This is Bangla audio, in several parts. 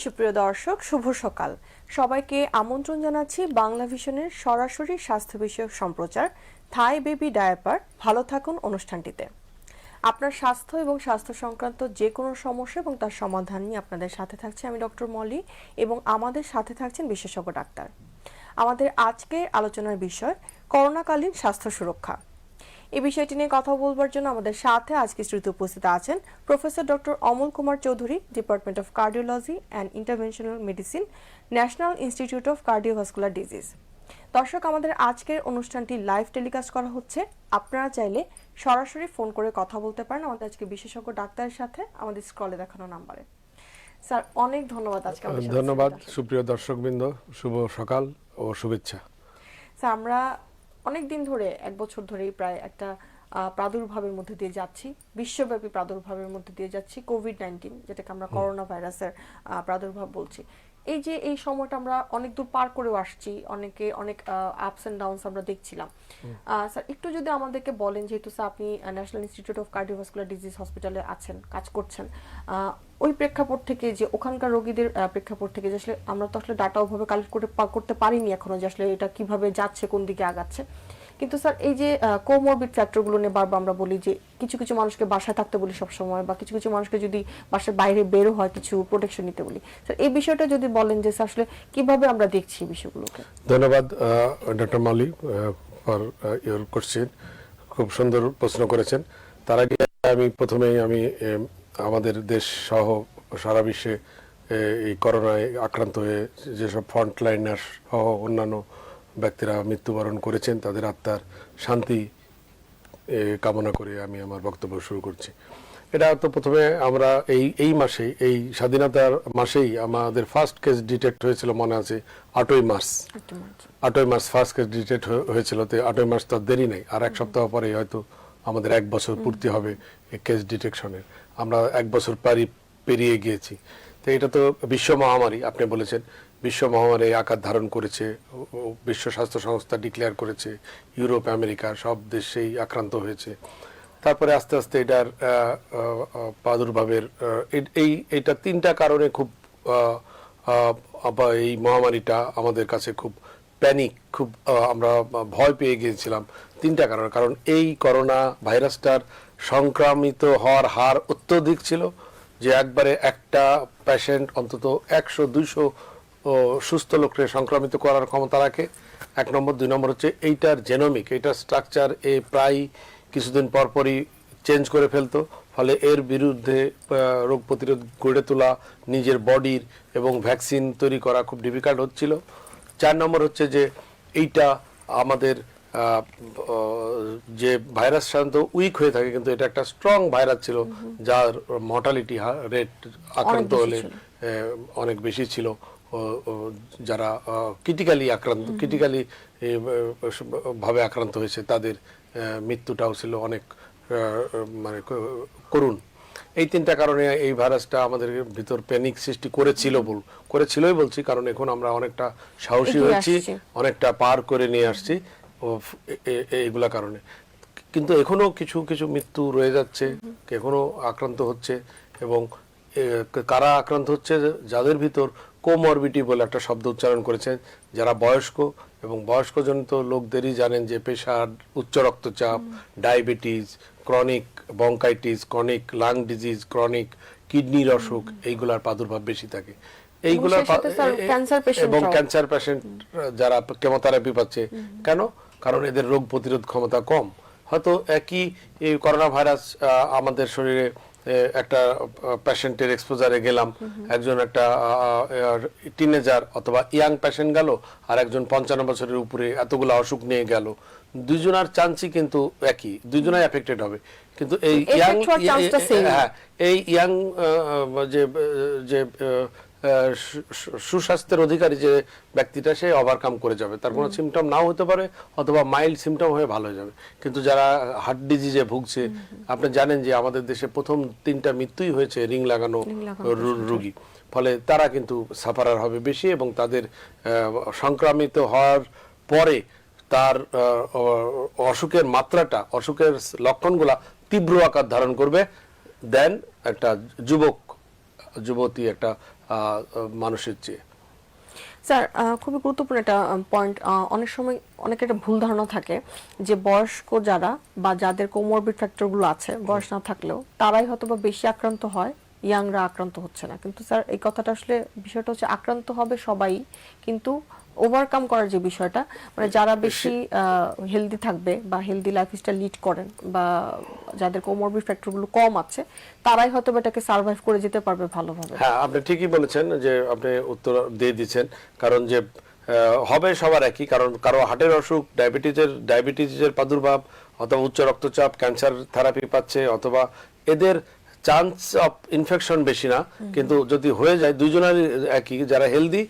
সুপ্রিয় দর্শক, শুভ সকাল। সবাইকে আমন্ত্রণ জানাচ্ছি বাংলা ভিশনের সরাসরি স্বাস্থ্য বিষয়ক সম্প্রচার থাই বেবি ডায়াপার ভালো থাকুন অনুষ্ঠানটিতে। আপনার স্বাস্থ্য এবং স্বাস্থ্য সংক্রান্ত যে কোনো সমস্যা এবং তার সমাধান নিয়ে আপনাদের সাথে থাকছে আমি ডক্টর মলি এবং আমাদের সাথে থাকছেন বিশেষজ্ঞ ডাক্তার। আমাদের আজকের আলোচনার বিষয় করোনাকালীন স্বাস্থ্য সুরক্ষা। এই বিষয়টি নিয়ে কথা বলবার জন্য আমাদের সাথে আজকে স্টুডিওতে উপস্থিত আছেন professor doctor Amal Kumar Chowdhury, department of cardiology and interventional medicine, national institute of cardiovascular disease. দর্শক, আমাদের আজকের অনুষ্ঠানটি লাইভ টেলিকাস্ট করা হচ্ছে। আপনারা চাইলে সরাসরি ফোন করে কথা বলতে পারেন আমাদের আজকে বিশেষজ্ঞ ডাক্তারের সাথে আমাদের স্ক্রলে দেখানো নাম্বারে। স্যার, অনেক ধন্যবাদ আজকে আমাদের সাথে। ধন্যবাদ সুপ্রিয় দর্শকবৃন্দ, শুভ সকাল ও শুভেচ্ছা। স্যার, আমরা অনেক দিন ধরে, এক বছর ধরেই প্রায় একটা প্রাদুর্ভাবের মধ্যে দিয়ে যাচ্ছি, বিশ্বব্যাপী প্রাদুর্ভাবের মধ্যে দিয়ে যাচ্ছি, কোভিড-19, যেটাকে আমরা করোনা ভাইরাসের প্রাদুর্ভাব বলছি। এই যে এই সময়টা আমরা অনেক দূর পার করেও আসছি, অনেক আপস এন্ড ডাউনস আমরা দেখছিলাম। স্যার, একটু যদি আমাদেরকে বলেন, যেহেতু স্যার আপনি national institute of cardiovascular disease হসপিটালে আছেন, কাজ করছেন, ওই প্রেক্ষাপট থেকে, যে ওখানকার রোগীদের প্রেক্ষাপট থেকে, যে আসলে আমরা তো আসলে ডাটা ওভাবে কালেক্ট করতে পারিনি এখনো, যে আসলে এটা কিভাবে যাচ্ছে, কোন দিকে আগাচ্ছে। কিন্তু স্যার, এই যে কোমরবিড ফ্যাক্টরগুলো নিয়ে বারবার আমরা বলি যে কিছু কিছু মানুষকে বাসায় থাকতে বলি সবসময়, বা কিছু কিছু মানুষকে যদি বাসার বাইরে বেরো হয় কিছু প্রোটেকশন নিতে বলি। স্যার, এই বিষয়টা যদি বলেন যে আসলে কিভাবে আমরা দেখছি এই বিষয়গুলোকে। ধন্যবাদ doctor Mali for your question, খুব সুন্দর প্রশ্ন করেছেন। তার আগে প্রথমেই আমাদের দেশ সহ সারা বিশ্বে এই করোনায় আক্রান্ত হয়ে যেসব ফ্রন্টলাইনার সহ অন্যান্য ব্যক্তিরা মৃত্যুবরণ করেছেন তাদের আত্মার শান্তি কামনা করে আমি আমার বক্তব্য শুরু করছি। এটা তো প্রথমে আমরা এই মাসেই, এই স্বাধীনতার মাসেই আমাদের ফার্স্ট কেস ডিটেক্ট হয়েছিল, মনে আছে 8ই মার্চ ফার্স্ট কেস ডিটেক্ট হয়েছিল। তো 8ই মার্চ তো দেরি নেই, আর এক সপ্তাহ পরে হয়তো আমাদের 1 বছর পূর্তি হবে এই কেস ডিটেকশনের। আমরা 1 বছর পেরিয়ে গিয়েছি। তো এটা তো বিশ্ব মহামারী, আপনি বলেছেন বিশ্ব মহামারী আকার ধারণ করেছে, বিশ্ব স্বাস্থ্য সংস্থা ডিক্লেয়ার করেছে, ইউরোপ আমেরিকা সব দেশেই আক্রান্ত হয়েছে। তারপরে আস্তে আস্তে এটার প্রাদুর্ভাবের এইটা 3টা কারণে খুব এই মহামারীটা আমাদের কাছে খুব প্যানিক, খুব আমরা ভয় পেয়ে গিয়েছিলাম 3টা কারণে। কারণ এই করোনা ভাইরাসটার সংক্রামিত হওয়ার হার অত্যধিক ছিল, যে একবারে একটা পেশেন্ট অন্তত 100-200 সুস্থ লোককে সংক্রামিত করার ক্ষমতা রাখে, 1 নম্বর। 2 নম্বর হচ্ছে এইটার জেনোমিক, এইটার স্ট্রাকচার প্রায় কিছুদিন পরপরই চেঞ্জ করে ফেলতো, ফলে এর বিরুদ্ধে রোগ প্রতিরোধ গড়ে তোলা নিজের বডির এবং ভ্যাকসিন তৈরি করা খুব ডিফিকাল্ট হচ্ছিল। 4 নম্বর হচ্ছে যে এইটা আমাদের যে ভাইরাস সাধারণত উইক হয়ে থাকে, কিন্তু এটা একটা স্ট্রং ভাইরাস ছিল যার মর্টালিটি রেট আক্রান্ত হলে অনেক বেশি ছিল। যারা ক্রিটিক্যালি ভাবে আক্রান্ত হয়েছে তাদের মৃত্যুটাও ছিল অনেক মানে করুণ। এই 3টা কারণে এই ভাইরাসটা আমাদের ভিতর প্যানিক সৃষ্টি করেছিলই বলছি, কারণ এখন আমরা অনেকটা সাহসী হয়েছি, অনেকটা পার করে নিয়ে আসছি এইগুলা কারণে। কিন্তু এখনো কিছু কিছু মৃত্যু রয়ে যাচ্ছে, এখনো আক্রান্ত হচ্ছে। এবং কারা আক্রান্ত হচ্ছে? যাদের ভিতর কোমরবিটি বলে একটা শব্দ উচ্চারণ করেছেন, যারা বয়স্ক, এবং বয়স্কজনিত লোকদেরই জানেন যে প্রেশার, উচ্চ রক্তচাপ, diabetes, chronic bronchitis, chronic lung disease, chronic কিডনির অসুখ, এইগুলার প্রাদুর্ভাব বেশি থাকে। এইগুলার এবং ক্যান্সার পেশেন্ট যারা কেমোথেরাপি পাচ্ছে। কেন? কারণ এদের রোগ প্রতিরোধ ক্ষমতা কম। হয়তো একই এই করোনা ভাইরাস আমাদের শরীরে একটা পেশেন্টের এক্সপোজারে গেলাম, একজন একটা টিনেজার অথবা ইয়াং পেশেন্ট গেল, আর একজন 55 বছরের উপরে এতগুলো অসুখ নিয়ে গেল, দুইজনের চান্সই কিন্তু একই, দুইজনাই এফেক্টেড হবে। কিন্তু এই ইয়াং যে সুস্বাস্থ্যের অধিকারী যে ব্যক্তিটা, সে ওভারকাম করে যাবে, তার কোনো সিমটম নাও হতে পারে, অথবা মাইল্ড সিমটম হয়ে ভালো হয়ে যাবে। কিন্তু যারা হার্ট ডিজিজে ভুগছে, আপনি জানেন যে আমাদের দেশে প্রথম 3টা মৃত্যুই হয়েছে রিং লাগানো রোগী, ফলে তারা কিন্তু সাফারার হবে বেশি, এবং তাদের সংক্রামিত হওয়ার পরে তার অসুখের মাত্রাটা, অসুখের লক্ষণগুলা তীব্র আকার ধারণ করবে দেন একটা যুবতী, একটা মানুষের চেয়ে। স্যার, খুবই গুরুত্বপূর্ণ একটা পয়েন্ট। অনেক সময় অনেক একটা ভুল ধারণা থাকে যে বয়স্ক যারা বা যাদের কোমরবিড ফ্যাক্টরগুলো আছে, বয়স না থাকলেও তারাই হয়তো বা বেশি আক্রান্ত হয়, ইয়াংরা আক্রান্ত হচ্ছে না। কিন্তু স্যার এই কথাটা আসলে, বিষয়টা হচ্ছে আক্রান্ত হবে সবাই, কিন্তু ওভারকাম করার যে বিষয়টা, মানে যারা বেশি হেলদি থাকবে বা হেলদি লাইফস্টাইল লিড করেন বা যাদের কোমরবিড ফ্যাক্টরগুলো কম আছে, তারাই হয়তো বা এটাকে সার্ভাইভ করে যেতে পারবে ভালোভাবে। হ্যাঁ, আপনি ঠিকই বলেছেন যে আপনি উত্তর দিয়ে দিচ্ছেন, কারণ যে হবে সবার একই, কারণ কারো হার্টের অসুখ, ডায়াবেটিসের প্রাদুর্ভাব, অথবা উচ্চ রক্তচাপ, ক্যান্সার থেরাপি পাচ্ছে, অথবা এদের চান্স অফ ইনফেকশন বেশি না, কিন্তু যদি হয়ে যায় দুইজনেরই একই, যারা হেলদি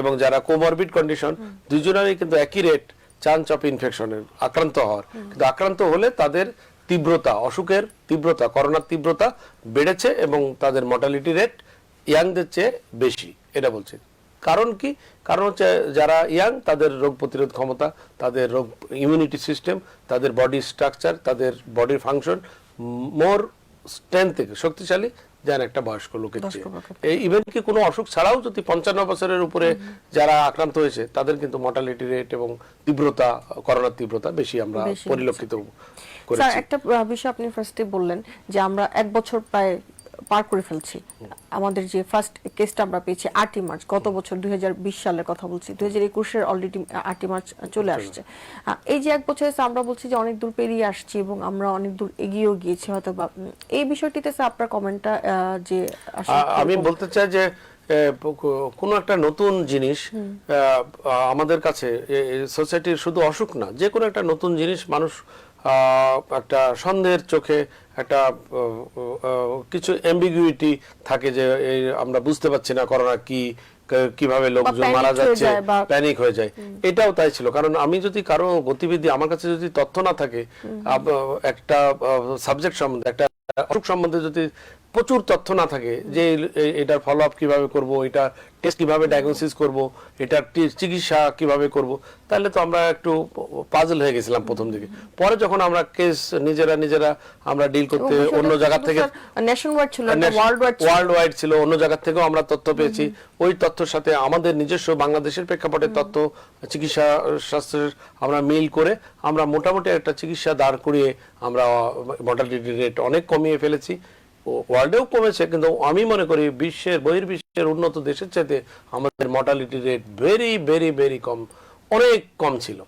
এবং যারা কোমরবিড কন্ডিশন দুইজনেরই কিন্তু একই রেট চান্স অফ ইনফেকশনের, আক্রান্ত হওয়ার। কিন্তু আক্রান্ত হলে তাদের তীব্রতা, অসুখের তীব্রতা, করোনার তীব্রতা বেড়েছে এবং তাদের মর্টালিটি রেট ইয়াংদের চেয়ে বেশি, এটা বলছে। কারণ কি? কারণ হচ্ছে যারা ইয়াং তাদের রোগ প্রতিরোধ ক্ষমতা, তাদের রোগ ইমিউনিটি সিস্টেম, তাদের বডি স্ট্রাকচার, তাদের বডির ফাংশন মোর স্ট্রেংথ থেকে শক্তিশালী যেন একটা বয়স্ক লোকের চেয়ে। এই ইভেন কি কোনো অসুখ ছাড়াও যদি 55 বছরের উপরে যারা আক্রান্ত হয়েছে তাদের কিন্তু মর্টালিটি রেট এবং তীব্রতা, করোনার তীব্রতা বেশি আমরা পরিলক্ষিত করেছি। স্যার, একটা বিষয় আপনি ফার্স্টে বললেন যে আমরা 1 বছর প্রায় পার করে ফেলছি। আমাদের যে ফার্স্ট কেসটা আমরা পেয়েছি 8ই মার্চ, গত বছর 2020 সালের কথা বলছি, 2021 এর অলরেডি 8ই মার্চ চলে আসছে। এই যে 1 বছর এসে আমরা বলছি যে অনেক দূর পেরিয়ে আসছি এবং আমরা অনেক দূর এগিয়েও গিয়েছি হয়তো বা। এই বিষয়টিতে স্যার আপনার কমেন্টটা যে আমি বলতে চাই যে কোনো একটা নতুন জিনিস আমাদের কাছে সোসাইটির শুধু অসুখ না, যে কোনো একটা নতুন জিনিস মানুষ একটা সন্দেহের চোখে, একটা কিছু অ্যাম্বিগুইটি থাকে যে আমরা বুঝতে পারছি না করোনা কি, কিভাবে লোকজন মারা যাচ্ছে, প্যানিক হয়ে যায়। এটাও তাই ছিল, কারণ আমি যদি কারো গতিবিধি, আমার কাছে যদি তথ্য না থাকে, একটা সাবজেক্ট সম্বন্ধে, একটা অসুখ সম্বন্ধে যদি প্রচুর তথ্য না থাকে যে এটার ফলো আপ কিভাবে করব, এটা টেস্ট কিভাবে ডায়াগনোসিস করব, এটার চিকিৎসা কিভাবে করব, তাহলে তো আমরা একটু পাজল হয়ে গেছিলাম প্রথম দিকে। পরে যখন আমরা কেস নিজেরা আমরা ডিল করতে অন্য জায়গা থেকে, ন্যাশনাল ছিল, ওয়ার্ল্ড ওয়াইড ছিল, অন্য জায়গা থেকেও আমরা তথ্য পেয়েছি। ওই তথ্যের সাথে আমাদের নিজস্ব বাংলাদেশের প্রেক্ষাপটের তথ্য, চিকিৎসা শাস্ত্রের আমরা মিল করে আমরা মোটামুটি একটা চিকিৎসা দাঁড় করিয়ে আমরা মর্টালিটি রেট অনেক কমিয়ে ফেলেছি। ওয়ার্ল্ডেও কমেছে, কিন্তু আমি মনে করি বহির্বিশ্বের উন্নত দেশের চাইতে আমাদের mortality rate very very very কম, অনেক কম ছিল।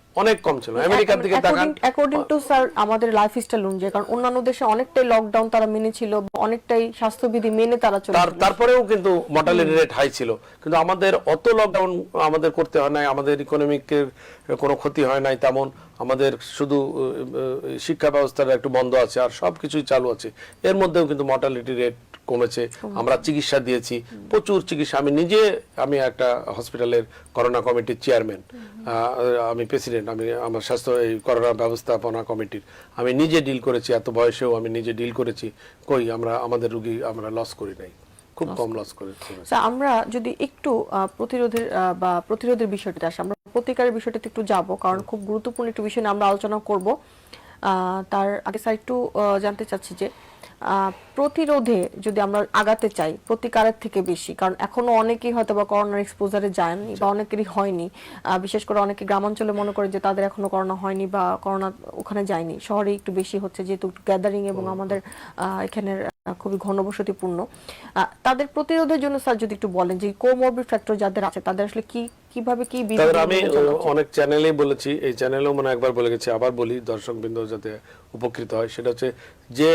আমেরিকার দিকে তাকান, অ্যাকর্ডিং টু স্যার আমাদের লাইফস্টাইল অনুযায়ী, কারণ অন্যান্য দেশে অনেকটাই লকডাউন তারা মেনেছিল, অনেকটাই স্বাস্থ্যবিধি মেনে তারা চলছিল, তারপরেও কিন্তু মর্টালিটি রেট হাই ছিল। কিন্তু আমাদের অত লকডাউন আমাদের করতে হয় নাই, আমাদের ইকোনমিকের কোনো ক্ষতি হয় নাই তেমন, আমাদের শুধু শিক্ষা ব্যবস্থাটা একটু বন্ধ আছে আর সবকিছুই চালু আছে। এর মধ্যেও কিন্তু মর্টালিটি রেট কমেছে। আমরা চিকিৎসা দিয়েছি, প্রচুর চিকিৎসা। আমি একটা হসপিটালের করোনা কমিটির চেয়ারম্যান, আমি প্রেসিডেন্ট, আমার স্বাস্থ্য এই করোনা ব্যবস্থাপনা কমিটির আমি নিজে ডিল করেছি। এত বয়সেও আমি নিজে ডিল করেছি। আমাদের রোগী আমরা লস করি নাই, খুব কম লস করেছি। আমরা যদি একটু প্রতিরোধের বিষয়টিতে আসি, আমরা প্রতিকারের বিষয়টিতে একটু যাব, কারণ খুব গুরুত্বপূর্ণ একটু বিষয় নিয়ে আমরা আলোচনা করব। তার আগে স্যার একটু জানতে চাচ্ছি যে প্রতিরোধে যদি আমরা আগাতে চাই প্রতিকারের থেকে বেশি, কারণ এখনো অনেকেই হয়তো বা করোনার এক্সপোজারে যায়নি বা অনেকেরই হয়নি, বিশেষ করে অনেকে গ্রামাঞ্চলে মনে করে যে তাদের এখনো করোনা হয়নি বা করোনা ওখানে যায়নি, শহরে একটু বেশি হচ্ছে যেহেতু গ্যাদারিং এবং আমাদের এখানের খুবই ঘনবসতিপূর্ণ। তাদের প্রতিরোধের জন্য স্যার যদি একটু বলেন যে কোমরবিড ফ্যাক্টর যাদের আছে তাদের আসলে কিভাবে কি আমি অনেক চ্যানেলেই বলেছি, এই চ্যানেলেও মনে একবার বলে গেছি, আবার বলি দর্শকবৃন্দ যাতে উপকৃত হয়। সেটা হচ্ছে যে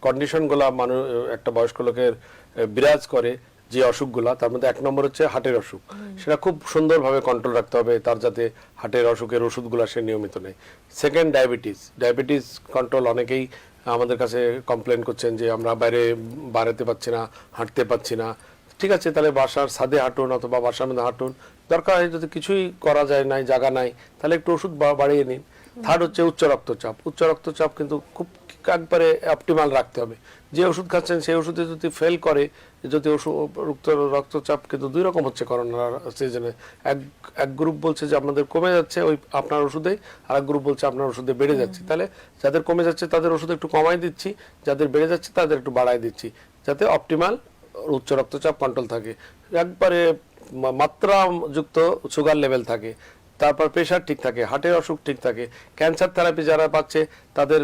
কন্ডিশনগুলো মানুষ একটা বয়স্ক লোকের বিরাজ করে, যে অসুখগুলা, তার মধ্যে 1 নম্বর হচ্ছে হার্টের অসুখ। সেটা খুব সুন্দরভাবে কন্ট্রোল রাখতে হবে তার, যাতে হার্টের অসুখের ওষুধগুলো সে নিয়মিত নেয়। Second, diabetes control. অনেকেই আমাদের কাছে কমপ্লেন করছেন যে আমরা বাড়াতে পারছি না, হাঁটতে পারছি না। ঠিক আছে, তাহলে বাসার ছাদে হাঁটুন অথবা বাসার মধ্যে হাঁটুন, দরকার হয় যদি কিছুই করা যায় নাই, জায়গা নাই, তাহলে একটু ওষুধ বাড়িয়ে নিন। থার্ড হচ্ছে উচ্চ রক্তচাপ কিন্তু খুব একবারে অপটিমাল রাখতে হবে। যে ওষুধ খাচ্ছেন সেই ওষুধে যদি ফেল করে, যদি রক্তচাপ কিন্তু 2 রকম হচ্ছে করোনার সিজনে। এক গ্রুপ বলছে যে আপনাদের কমে যাচ্ছে ওই আপনার ওষুধে, আর এক গ্রুপ বলছে আপনার ওষুধে বেড়ে যাচ্ছে। তাহলে যাদের কমে যাচ্ছে তাদের ওষুধ একটু কমাই দিচ্ছি, যাদের বেড়ে যাচ্ছে তাদের একটু বাড়াই দিচ্ছি, যাতে অপটিমাল উচ্চ রক্তচাপ কন্ট্রোল থাকে, একবারে মাত্রাযুক্ত সুগার লেভেল থাকে, তারপর প্রেশার ঠিক থাকে, হার্টের অসুখ ঠিক থাকে, ক্যান্সার থেরাপি যারা পাচ্ছে তাদের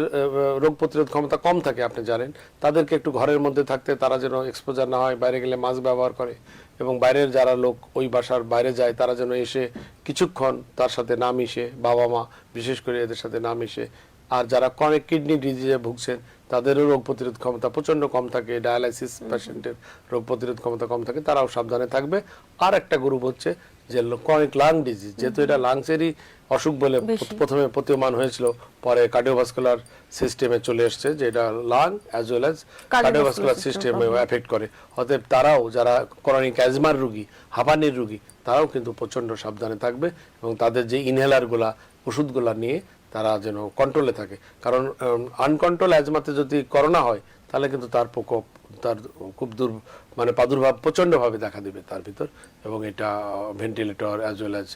রোগ প্রতিরোধ ক্ষমতা কম থাকে আপনি জানেন, তাদেরকে একটু ঘরের মধ্যে থাকতে, তারা যেন এক্সপোজার না হয়, বাইরে গেলে মাস্ক ব্যবহার করে, এবং বাইরের যারা লোক ওই বাসার বাইরে যায় তারা যেন এসে কিছুক্ষণ তার সাথে না মিশে, বাবা মা বিশেষ করে এদের সাথে না মিশে। আর যারা ক্রনিক কিডনি ডিজিজে ভুগছেন তাদেরও রোগ প্রতিরোধ ক্ষমতা প্রচন্ড কম থাকে, ডায়ালাইসিস পেশেন্টের রোগ প্রতিরোধ ক্ষমতা কম থাকে, তারাও সাবধানে থাকবে। আর একটা গ্রুপ হচ্ছে যে ক্রনিক লাং ডিজিজ, যেহেতু এটা লাংসেরই অসুখ বলে প্রথমে প্রতীয়মান হয়েছিল, পরে কার্ডিওভাস্কুলার সিস্টেমে চলে এসছে যে এটা lung as well as cardiovascular সিস্টেমে এফেক্ট করে। অতএব তারাও যারা ক্রনিক অ্যাজমার রোগী, হাঁপানির রোগী, তারাও কিন্তু প্রচন্ড সাবধানে থাকবে এবং তাদের যে ইনহেলারগুলা, ওষুধগুলা নিয়ে তারা যেন কন্ট্রোলে থাকে। কারণ আনকন্ট্রোল অ্যাজমাতে যদি করোনা হয় তাহলে কিন্তু তার প্রকোপ, তার খুব মানে প্রাদুর্ভাব প্রচণ্ডভাবে দেখা দিবে তার ভিতর, এবং এটা ভেন্টিলেটর অ্যাজ ওয়েল অ্যাজ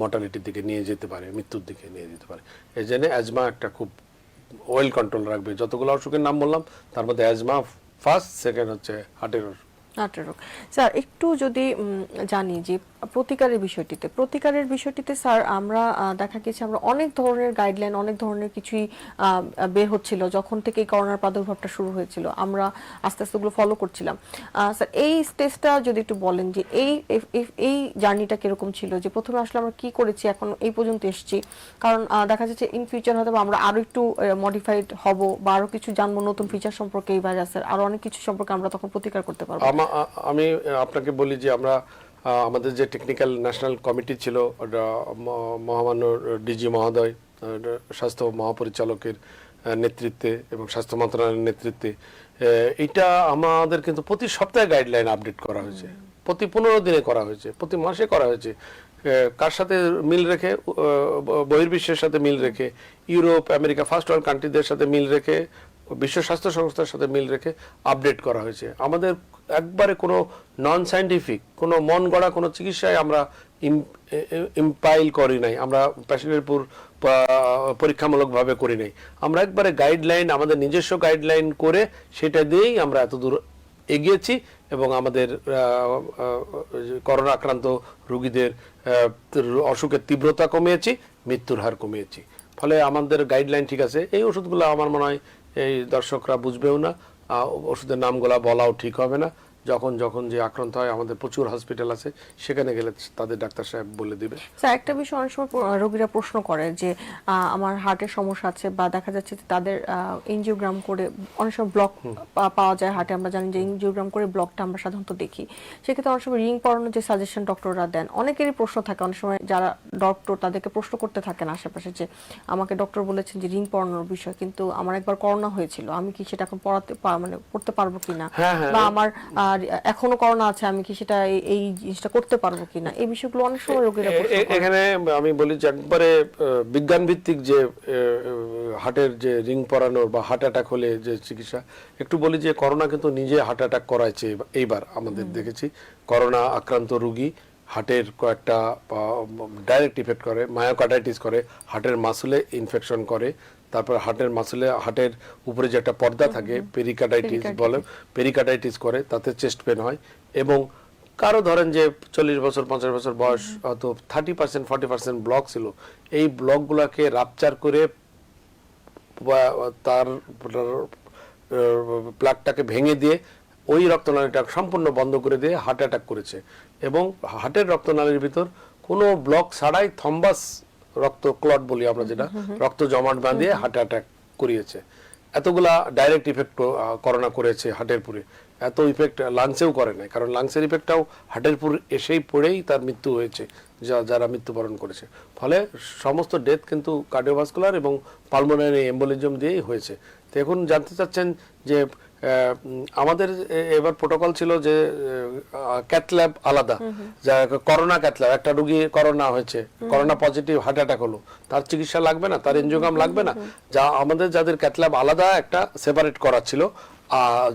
মর্টালিটির দিকে নিয়ে যেতে পারে, মৃত্যুর দিকে নিয়ে যেতে পারে। এই জন্য অ্যাজমা একটা খুব ওয়েল কন্ট্রোল রাখবে। যতগুলো অসুখের নাম বললাম তার মধ্যে অ্যাজমা ফার্স্ট, সেকেন্ড হচ্ছে হার্টের অসুখ। হার্টের রোগ। স্যার একটু যদি জানি যে প্রতিকারের বিষয়টিতে স্যার আমরা দেখা গেছে আমরা অনেক ধরনের গাইডলাইন, অনেক ধরনের কিছুই বের হচ্ছিল যখন থেকে করোনার প্রাদুর্ভাবটা শুরু হয়েছিল, আমরা আস্তে আস্তে ওগুলো ফলো করছিলাম। স্যার এই স্টেজটা যদি একটু বলেন যে এই জার্নিটা কিরকম ছিল, যে প্রথমে আসলে আমরা কি করেছি, এখন এই পর্যন্ত এসেছি, কারণ দেখা যাচ্ছে ইন ফিউচার হয়তো আমরা আরো একটু মডিফাইড হব বা আরো কিছু জানবো নতুন ফিচার সম্পর্কে, এই ভাইরাসের আরো অনেক কিছু সম্পর্কে আমরা তখন প্রতিকার করতে পারবো। আমি আপনাকে বলি যে আমরা আমাদের যে টেকনিক্যাল ন্যাশনাল কমিটি ছিল, মহামান্য ডিজি মহোদয়, স্বাস্থ্য মহাপরিচালকের নেতৃত্বে এবং স্বাস্থ্য মন্ত্রণালয়ের নেতৃত্বে, এটা আমাদের কিন্তু প্রতি সপ্তাহে গাইডলাইন আপডেট করা হয়েছে, প্রতি 15 দিনে করা হয়েছে, প্রতি মাসে করা হয়েছে। কার সাথে মিল রেখে, বহির্বিশ্বের সাথে মিল রেখে, ইউরোপ, আমেরিকা, ফার্স্ট ওয়ার্ল্ড কান্ট্রিদের সাথে মিল রেখে, বিশ্ব স্বাস্থ্য সংস্থার সাথে মিল রেখে আপডেট করা হয়েছে। আমাদের একবারে কোনো নন সায়েন্টিফিক, কোনো মন গড়া কোনো চিকিৎসায় আমরা ইম্পাইল করি নাই, আমরা পেশেন্টের উপর পরীক্ষামূলকভাবে করি নাই। আমরা একবারে গাইডলাইন, আমাদের নিজস্ব গাইডলাইন করে সেটা দিয়েই আমরা এতদূর এগিয়েছি এবং আমাদের করোনা আক্রান্ত রোগীদের অসুখের তীব্রতা কমিয়েছি, মৃত্যুর হার কমিয়েছি। ফলে আমাদের গাইডলাইন ঠিক আছে। এই ওষুধগুলো আমার মনে হয় এই দর্শকরা বুঝবেও না, ওষুধের নামগুলা বলাও ঠিক হবে না। যখন যখন যে আক্রান্ত হয়, আমাদের প্রচুর হসপিটাল আছে, সেখানে গেলে তাদের ডাক্তার সাহেব বলে দিবে। স্যার একটা বিষয় অনেক সময় রোগীরা প্রশ্ন করে যে আমার হার্টের সমস্যা আছে, বা দেখা যাচ্ছে যে তাদের এনজিওগ্রাম করে অনেক সময় ব্লক পাওয়া যায় হার্টে, আমরা জানি যে এনজিওগ্রাম করে ব্লকটা আমরা সাধারণত দেখি, সেক্ষেত্রে অনেক সময় রিং পরানোর যে সাজেশন ডক্টররা দেন, অনেকেরই প্রশ্ন থাকে, অনেক সময় যারা ডক্টর তাদেরকে প্রশ্ন করতে থাকেন আশেপাশে যে আমাকে ডক্টর বলেছেন যে রিং পরানোর বিষয়, কিন্তু আমার একবার করোনা হয়েছিল, আমি কি সেটা এখন মানে করতে পারবো কিনা, বা আমার এখনো করোনা আছে, আমি কি সেটা এই জিনিসটা করতে পারবো কিনা, এই বিষয়গুলো অনেক সময় রোগীরা প্রশ্ন করে। এখানে আমি বলি যে একবারে বিজ্ঞান ভিত্তিক যে হার্টের যে রিং পরানোর বা হার্ট অ্যাটাক হলে যে চিকিৎসা, একটু বলি যে করোনা কিন্তু নিজে হার্ট অ্যাটাক করাইছে। এইবার আমাদের দেখেছি করোনা আক্রান্ত রোগী হার্টের কয়েকটা ডাইরেক্ট ইফেক্ট করে, মায়োকার্ডাইটিস করে, হার্টের মাসুলে ইনফেকশন করে, তারপর হার্টের মাসুলে, হার্টের উপরে যে একটা পর্দা থাকে পেরিকার্ডাইটিস বলে, পেরিকার্ডাইটিস করে, তাতে চেস্ট পেন হয়। এবং কারো ধরেন যে 40 বছর 50 বছর বয়স, হয়তো 30% 40% ব্লক ছিল, এই ব্লকগুলোকে রাপচার করে তার প্লাকটাকে ভেঙে দিয়ে ওই রক্তনালীটা সম্পূর্ণ বন্ধ করে দিয়ে হার্ট অ্যাটাক করেছে। এবং হার্টের রক্তনালীর ভিতর কোনো ব্লক ছাড়াই থম্বাস রক্ত ক্লট বলি আমরা, যেটা রক্ত জমাট বাঁধিয়ে হার্ট অ্যাটাক করিয়েছে। এতগুলা ডাইরেক্ট ইফেক্ট করোনা করেছে হার্টের পুরে, এত ইফেক্ট লাংসেও করে নাই, কারণ লাংসের ইফেক্টটাও হার্টের পুর এসেই পড়েই তার মৃত্যু হয়েছে যারা মৃত্যুবরণ করেছে। ফলে সমস্ত ডেথ কিন্তু কার্ডিওভাস্কুলার এবং পালমোনারি এম্বোলিজম দিয়েই হয়েছে। তো এখন জানতে চাচ্ছেন যে আমাদের এবার প্রোটোকল ছিল যে ক্যাথল্যাব আলাদা, যা করোনা ক্যাথল্যাব, একটা রোগী করোনা হয়েছে, করোনা পজিটিভ হার্ট অ্যাটাক হলো, তার চিকিৎসা লাগবে না, তার এনজিওগ্রাম লাগবে না, যা আমাদের যাদের ক্যাথল্যাব আলাদা একটা সেপারেট করা ছিল,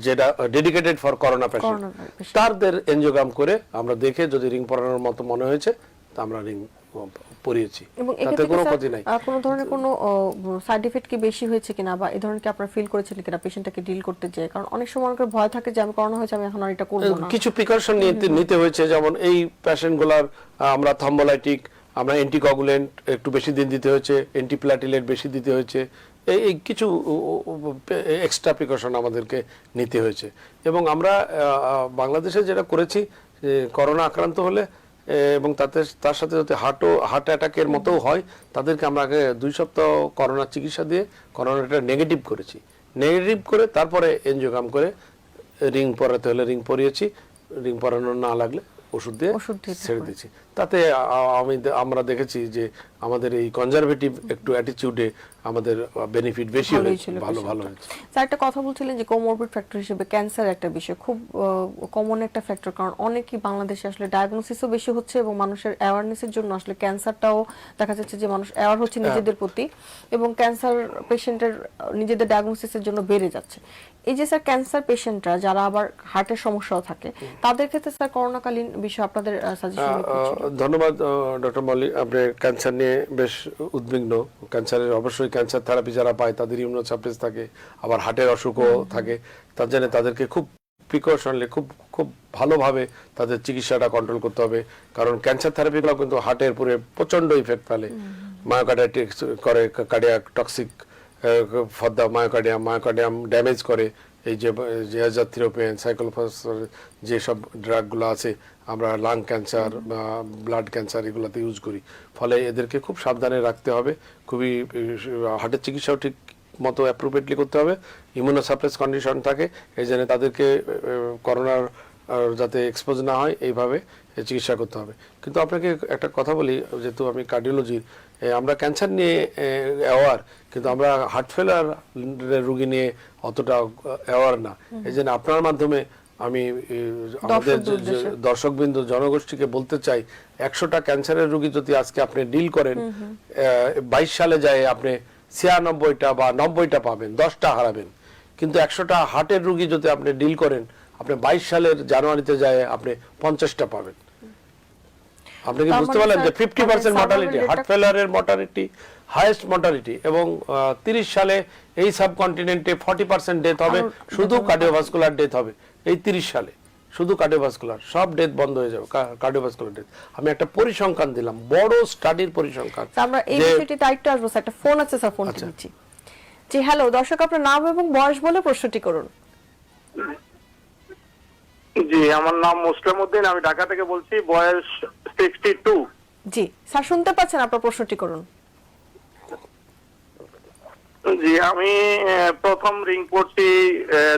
যেটা ডেডিকেটেড ফর করোনা পেশেন্ট, তাদের এনজিওগ্রাম করে আমরা দেখে যদি রিং পরানোর মতো মনে হয়েছে তা আমরা রিং পরিয়েছি, এবং তাতে এক্ষেত্রে কোনো স্যার, ক্ষতি নাই। কোনো ধরনের কোনো সাইড এফেক্ট কি বেশি হয়েছে কিনা, বা এই ধরনের কি আপনারা ফিল করেছিলেন কিনা পেশেন্টটাকে ডিল করতে যেয়ে? কারণ অনেক সময় অনেকের ভয় থাকে যে আমি করোনা হয়েছে, আমি এখন আর এটা করব না। কিছু প্রিকশন নিতে হয়েছে, যেমন এই পেশেন্টগুলোর আমরা থম্বোলাইটিক, আমরা অ্যান্টিকগুলেন্ট একটু বেশি দিন দিতে হয়েছে, অ্যান্টিপ্লাটিলেট বেশি দিতে হয়েছে, এই কিছু এক্সট্রা প্রিকশন আমাদেরকে নিতে হয়েছে। এবং আমরা বাংলাদেশে যেটা করেছি, করোনা আক্রান্ত হলে এবং তার সাথে যদি হার্ট অ্যাটাকের মতো হয়, তাদেরকে আমরা আগে 2 সপ্তাহ করোনা চিকিৎসা দিয়ে করোনাটা নেগেটিভ করেছি। নেগেটিভ করে তারপরে এনজিওগ্রাম করে রিং পরাতে হলে রিং পরিয়েছি, রিং পরানো না লাগলে ওষুধ দিয়ে ছেড়ে দিয়েছি। তাতে আমরা দেখেছি যে আমাদের এই কনজারভেটিভ একটু অ্যাটিটিউডে আমাদের বেনিফিট বেশি হয়েছে, ভালো হয়েছে। স্যার, একটা কথা বলছিলেন যে কোমরবিড ফ্যাক্টর হিসেবে ক্যান্সার একটা বিষয়, খুব কমন একটা ফ্যাক্টর, কারণ অনেকেই বাংলাদেশে আসলে ডায়াগনোসিসও বেশি হচ্ছে এবং মানুষের অ্যাওয়ারনেসের জন্য আসলে ক্যান্সারটাও দেখা যাচ্ছে যে মানুষ অ্যাওয়ার হচ্ছে নিজেদের প্রতি, এবং ক্যান্সার পেশেন্টের নিজেদের ডায়াগনোসিসের জন্য বেড়ে যাচ্ছে। এই যে স্যার ক্যান্সার পেশেন্টরা যারা আবার হার্টের সমস্যাও থাকে, তাদের ক্ষেত্রে স্যার করোনাকালীন বিষয় আপনাদের সাজেশন? ধন্যবাদ ডক্টর মল্লিক, আপনি ক্যান্সার নিয়ে বেশ উদ্বিগ্ন। ক্যান্সারের অবশ্যই ক্যান্সার থেরাপি যারা পায় তাদের ইমিউনোসাপ্রেস থাকে, আবার হার্টের অসুখও থাকে, তার জন্য তাদেরকে খুব প্রিকশনলি খুব ভালোভাবে তাদের চিকিৎসাটা কন্ট্রোল করতে হবে। কারণ ক্যান্সার থেরাপিগুলো কিন্তু হার্টের উপরে প্রচন্ড ইফেক্ট ফেলে, মায়োকার্ডাইটিস করে, cardiac toxic for the myocardium damage করে। এই যে অ্যাজাথ্রোপিন, সাইক্লোফসফেট যেসব ড্রাগগুলো আছে, আমরা লাং ক্যান্সার বা ব্লাড ক্যান্সার এগুলোতে ইউজ করি। ফলে এদেরকে খুব সাবধানে রাখতে হবে, খুবই হার্টের চিকিৎসাও ঠিক মতো অ্যাপ্রোপ্রিয়েটলি করতে হবে, ইমিউনোসাপ্রেস কন্ডিশন থাকে, এই জন্য তাদেরকে করোনার যাতে এক্সপোজ না হয় এইভাবে চিকিৎসা করতে হবে। কিন্তু আপনাকে একটা কথা বলি, যেহেতু আমি কার্ডিওলজির, আমরা ক্যান্সার নিয়ে অ্যাওয়ার, কিন্তু আমরা হার্ট ফেলার রোগী নিয়ে অতটা অ্যাওয়ার না। এই জন্য আপনার মাধ্যমে আমি আমাদের দর্শকবৃন্দ জনগোষ্ঠীকে বলতে চাই, 100টা ক্যান্সারের রোগী যদি আজকে আপনি ডিল করেন, 22 সালে যায় আপনি 96টা বা 90টা পাবেন, 10টা হারাবেন। কিন্তু 100টা হার্টের রোগী যদি আপনি ডিল করেন, আপনি 22 সালের জানুয়ারিতে যায় আপনি 50টা পাবেন। আপনি কি বুঝতে পারলেন যে 50% মর্টালিটি, হার্ট ফেলারের মর্টালিটি হাইয়েস্ট মর্টালিটি, এবং 30 সালে এই সাবকন্টিনেন্টে 40% ডেথ হবে, শুধু কার্ডিওভাস্কুলার ডেথ হবে। এই 30 সালে শুধু কার্ডিওভাস্কুলার, সব ডেথ বন্ধ হয়ে যাবে, কার্ডিওভাস্কুলার ডেথ। আমি একটা পরিসংখ্যান দিলাম, বড় স্টাডির পরিসংখ্যান। আমরা এই বিষয়টিতে আরেকটু আসবো। একটা ফোন আছে স্যার, ফোন নিচ্ছি। জি, হ্যালো দর্শক, আপনার নাম এবং বয়স বলে প্রশ্নটি করুন। জি, আমার নাম মুসলিম উদ্দিন, আমি ঢাকা থেকে বলছি, বয়স 62। জি স্যার, শুনতে পাচ্ছেন, আপনার প্রশ্নটি করুন। জি, আমি প্রথম রিং পড়ছি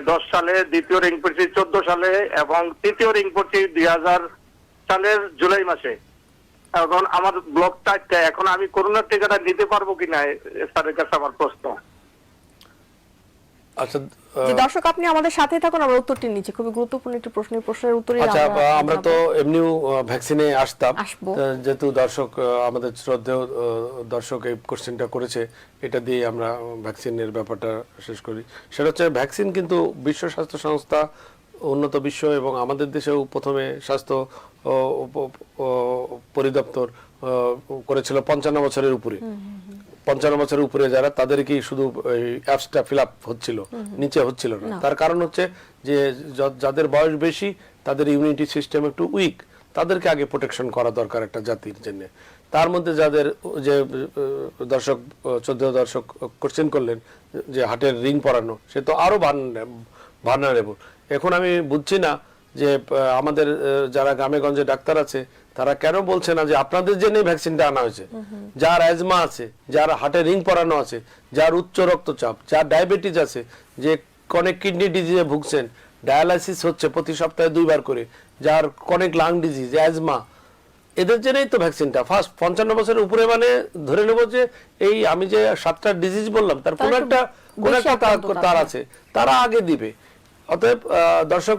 10 সালে, দ্বিতীয় রিং পড়ছি 14 সালে, এবং তৃতীয় রিং পড়ছি 2000 সালের জুলাই মাসে। এখন আমার ব্লক 4টা, এখন আমি করোনার টিকাটা নিতে পারবো কিনা, স্যারের কাছে আমার প্রশ্ন। আচ্ছা দর্শক, আপনি আমাদের সাথে থাকুন, আমরা উত্তরটি নিচ্ছি। খুবই গুরুত্বপূর্ণ একটি প্রশ্নের উত্তরে আচ্ছা, আমরা তো এমনিও ভ্যাকসিনে আসতাম, যেহেতু দর্শক আমাদের শ্রদ্ধেয় দর্শক এই কোশ্চেনটা করেছে, এটা দিয়ে আমরা ভ্যাকসিনের ব্যাপারটা শেষ করি। সেটা হচ্ছে, ভ্যাকসিন কিন্তু বিশ্ব স্বাস্থ্য সংস্থা, উন্নত বিশ্ব এবং আমাদের দেশেও প্রথমে স্বাস্থ্য পরিদপ্তর করেছিল 55 বছরের উপরে। 55 বছরের উপরে যারা, তাদের কি শুধু অ্যাপসটা ফিল আপ হচ্ছিল, নিচে হচ্ছিল না। তার কারণ হচ্ছে যে যাদের বয়স বেশি, তাদের ইমিউনিটি সিস্টেম একটু উইক, তাদেরকে আগে প্রোটেকশন করা দরকার একটা জাতির জন্য। তার মধ্যে যাদের, যে দর্শক 14 দর্শক কোশ্চেন করলেন যে হার্টের রিং পরানো, সে তো আরো ভালনারেবল। এখন আমি বুঝছি না যে আমাদের যারা গ্রামে গঞ্জে ডাক্তার আছে, তারা কেন বলছে না যে আপনাদের জন্য ভ্যাকসিনটা আনা হয়েছে। যার অ্যাজমা আছে, যার হার্টে রিং পরানো আছে, যার উচ্চ রক্তচাপ, যার ডায়াবেটিস আছে, যে অনেক কিডনি ডিজিজে ভুগছেন, ডায়ালাইসিস হচ্ছে প্রতি সপ্তাহে 2 বার করে, যার অনেক লাং ডিজিজ, অ্যাজমা, এদের জন্যই তো ভ্যাকসিনটা ফার্স্ট। 55 বছরের উপরে মানে ধরে নেব যে এই আমি যে 7টা ডিজিজ বললাম, তার কোন একটা তার আছে, তারা আগে দিবে। অতএব দর্শক,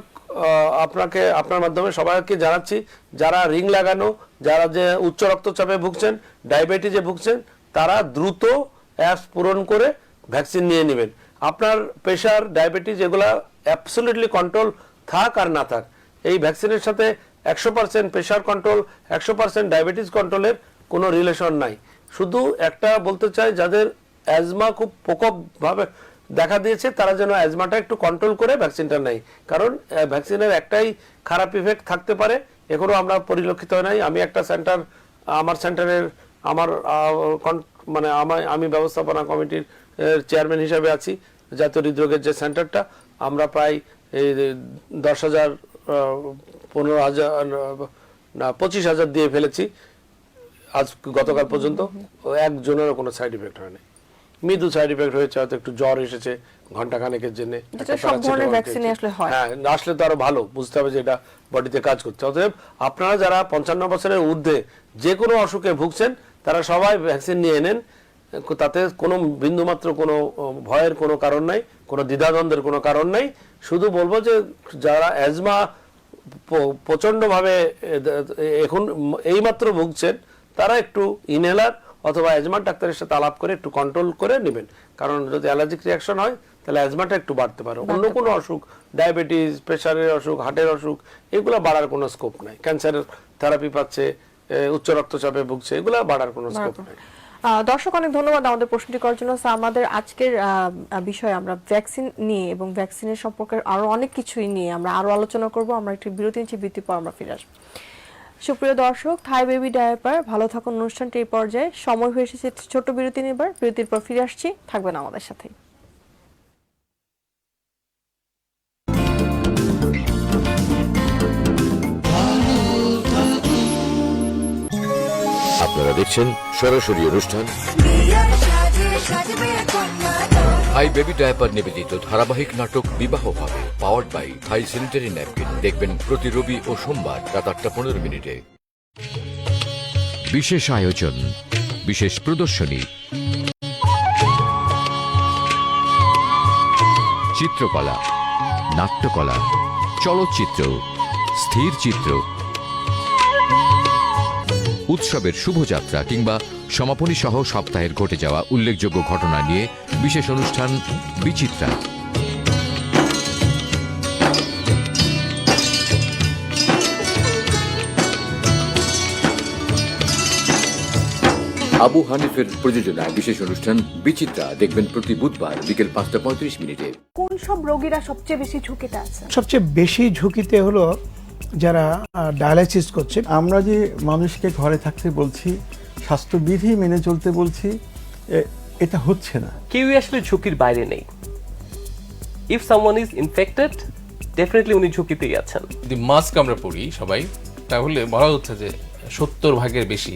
আপনার মাধ্যমে সবাইকে জানাচ্ছি, যারা রিং লাগানো, যারা যে উচ্চ রক্তচাপে ভুগছেন, ডায়াবেটিসে ভুগছেন, তারা দ্রুত অ্যাপস পূরণ করে ভ্যাকসিন নিয়ে নেবেন। আপনার প্রেশার, ডায়াবেটিস এগুলা অ্যাবসলিউটলি কন্ট্রোল থাক আর না থাক, এই ভ্যাকসিনের সাথে 100% প্রেশার কন্ট্রোল, 100% ডায়াবেটিস কন্ট্রোলের কোনো রিলেশন নাই। শুধু একটা বলতে চাই, যাদের অ্যাজমা খুব প্রকোপভাবে দেখা দিয়েছে তারা যেন অ্যাজমাটা একটু কন্ট্রোল করে ভ্যাকসিনটা নেয়, কারণ ভ্যাকসিনের একটাই খারাপ ইফেক্ট থাকতে পারে, এখনো আমরা পরিলক্ষিত হয় নাই। আমি একটা সেন্টার, আমার সেন্টারের আমার মানে আমি ব্যবস্থাপনা কমিটির চেয়ারম্যান হিসেবে আছি জাতীয় হৃদরোগের যে সেন্টারটা, আমরা প্রায় 10,000 15,000 না 25,000 দিয়ে ফেলেছি আজ গতকাল পর্যন্ত। একজনেরও কোনো সাইড ইফেক্ট হয়নি। মৃদু সাইড ইফেক্ট হয়েছে, হয়তো একটু জ্বর এসেছে ঘন্টা খানেকের জন্য, হ্যাঁ আসলে তো আরো ভালো বুঝতে হবে যে এটা বডিতে কাজ করছে। অতএব আপনারা যারা 55 বছরের ঊর্ধ্বে যে কোনো অসুখে ভুগছেন তারা সবাই ভ্যাকসিন নিয়ে নেন, তাতে কোনো বিন্দুমাত্র কোনো ভয়ের কোনো কারণ নাই, কোনো দ্বিধাদ্বন্দ্বের কোনো কারণ নাই। শুধু বলবো যে যারা অ্যাজমা প্রচন্ডভাবে এখন এইমাত্র ভুগছেন তারা একটু ইনহেলার অথবা অ্যাজমার ডাক্তারের সাথে আলাপ করে একটু কন্ট্রোল করে নেবেন, কারণ যদি অ্যালার্জিক রিয়াকশন হয় তাহলে অ্যাজমাটা একটু বাড়তে পারে। অন্য কোনো অসুখ, ডায়াবেটিস, প্রেশারের অসুখ, হার্টের অসুখ, এগুলো বাড়ার কোনো স্কোপ নাই। ক্যান্সারের থেরাপি পাচ্ছে, উচ্চ রক্তচাপে ভুগছে, এগুলো বাড়ার কোনো স্কোপ নাই। দর্শক অনেক ধন্যবাদ আমাদের প্রশ্নটি করার জন্য। আমাদের আজকের বিষয় আমরা ভ্যাকসিন নিয়ে এবং ভ্যাকসিনের সম্পর্কে আরো অনেক কিছুই নিয়ে আমরা আরো আলোচনা করব। আমরা একটি বিরতি নিচ্ছি, বিরতির পর আমরা ফিরে আসবো। সুপ্রিয় দর্শক, থাই বেবি ডায়াপার ভালো থাকুন অনুষ্ঠানটি এই পর্যায়ে সময় হয়ে এসেছে ছোট বিরতি নেবার। বিরতির পর ফিরে আসছি, থাকবেন আমাদের সাথে। আপনারা দেখছেন সরাসরি অনুষ্ঠান থাই বেবি ডায়াপার নিবেদিত ধারাবাহিক নাটক বিবাহ ভাবে, powered by Thai sanitary napkin. দেখবেন প্রতি রবি ও সোমবার রাত 8:15 বিশেষ আয়োজন, বিশেষ প্রদর্শনী, চিত্রকলা, নাট্যকলা, চলচ্চিত্র, স্থির চিত্র, উৎসবের শুভযাত্রা কিংবা সমাপনী সহ সপ্তাহের ঘটে যাওয়া উল্লেখযোগ্য ঘটনা নিয়ে বিশেষ অনুষ্ঠান বিচিত্রা। আবু হানিফের প্রযোজনায় বিশেষ অনুষ্ঠান বিচিত্রা দেখবেন প্রতি বুধবার বিকেল 5:35। কোন সব রোগীরা সবচেয়ে বেশি ঝুঁকিতে আছে? সবচেয়ে বেশি ঝুঁকিতে হলো যারা ডায়ালাইসিস করছে। আমরা যে মানুষকে ঘরে থাকতে বলছি, স্বাস্থ্যবিধি মেনে চলতে বলছি, এটা হচ্ছে না। কেউই আসলে ঝুঁকির বাইরে নেই। If someone is infected, definitely উনি ঝুঁকিতেই আছেন। যদি মাস্ক আমরা পরি সবাই, তাহলে বলা হচ্ছে যে 70% বেশি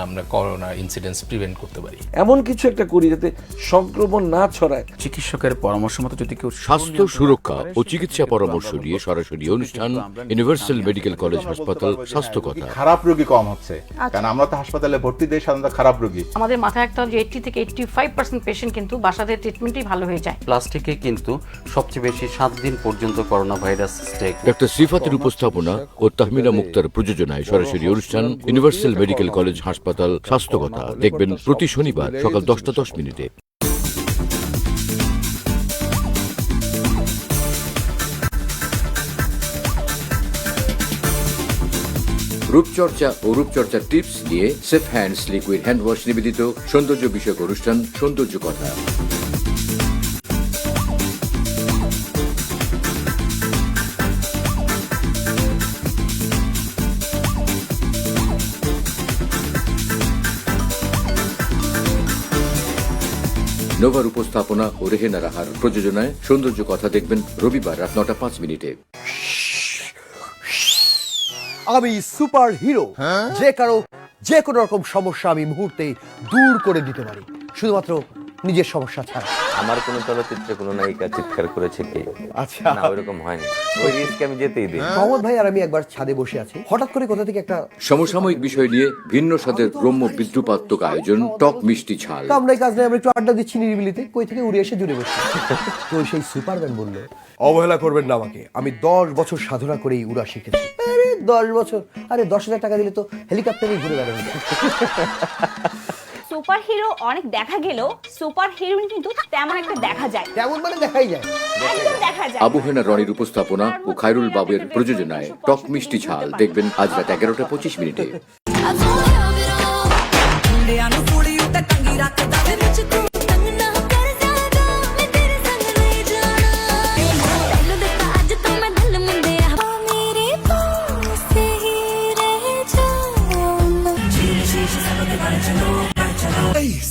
আমরা করোনা ইনসিডেন্স প্রিভেন্ট করতে পারি। এমন কিছু একটা করি যাতে সংক্রমণ না ছড়ায়। চিকিৎসকের পরামর্শ মতো যদি কেউ স্বাস্থ্য সুরক্ষা ও চিকিৎসা পরামর্শ নিয়ে সরাসরি অনুষ্ঠান ইউনিভার্সাল মেডিকেল কলেজ হাসপাতাল, স্বাস্থ্য কথা। খারাপ রোগী কম হচ্ছে, কারণ আমরা তো হাসপাতালে ভর্তি দেই সাধারণত খারাপ রোগী। আমাদের মাথায় একটা যে 80 থেকে 85% পেশেন্ট কিন্তু বাসাতে ট্রিটমেন্টই ভালো হয়ে যায়। প্লাস্টিকে কিন্তু সবচেয়ে বেশি 7 দিন পর্যন্ত করোনা ভাইরাস স্টে। ডক্টর শ্রীফাতের উপস্থাপনা ও তাহমিনা মুক্তার প্রযোজনায় সরাসরি অনুষ্ঠান ইউনিভার্সাল মেডিকেল কলেজ হাসপাতাল, স্বাস্থ্য কথা দেখবেন প্রতি শনিবার সকাল 10:10। রূপচর্চা ও রূপচর্চার টিপস নিয়ে safe hands liquid hand wash নিবেদিত সৌন্দর্য বিষয়ক অনুষ্ঠান সৌন্দর্য কথা। নোভার উপস্থাপনা ও রেহেনা রাহার প্রযোজনায় সৌন্দর্য কথা দেখবেন রবিবার রাত 9:05। আমি সুপার হিরো, যে কারো যে কোনো রকম সমস্যা আমি মুহূর্তে দূর করে দিতে পারি, শুধুমাত্র নিজের সমস্যা ছাড়া। আমার কোন চলচ্চিত্রে কোনো নায়িকা চিৎকার করেছে কি? আচ্ছা, না ওইরকম হয়নি, ওই রিস্ক আমি যেতেই দিই। মোহাম্মদ ভাই আর আমি একবার ছাদে বসে আছি, হঠাৎ করে কোথা থেকে একটা সমসাময়িক বিষয় নিয়ে ভিন্ন স্বাদের রম্য বিদ্রুপাত্মক আয়োজন টক মিষ্টি ঝাল। আমরা এই কাজ নিয়ে আমরা একটু আড্ডা দিচ্ছি নিরিবিলিতে, কই থেকে উড়ে এসে জুড়ে বসছি। তো সেই সুপারম্যান বলল, অবহেলা করবেন না আমাকে, আমি 10 বছর সাধনা করেই উড়া শিখেছি। 10 বছর? আরে 10,000 টাকা দিলে তো হেলিকপ্টারেই ঘুরে বেড়ানো। সুপার হিরো অনেক দেখা গেলেও সুপার হিরোইন কিন্তু তেমন একটা দেখা যায় তেমন মানে দেখাই যায় একদম দেখা যায় আবু হেনা রনির উপস্থাপনা ও খায়রুল বাবের প্রযোজনায় টক মিষ্টি ঝাল দেখবেন আজ রাত 11:25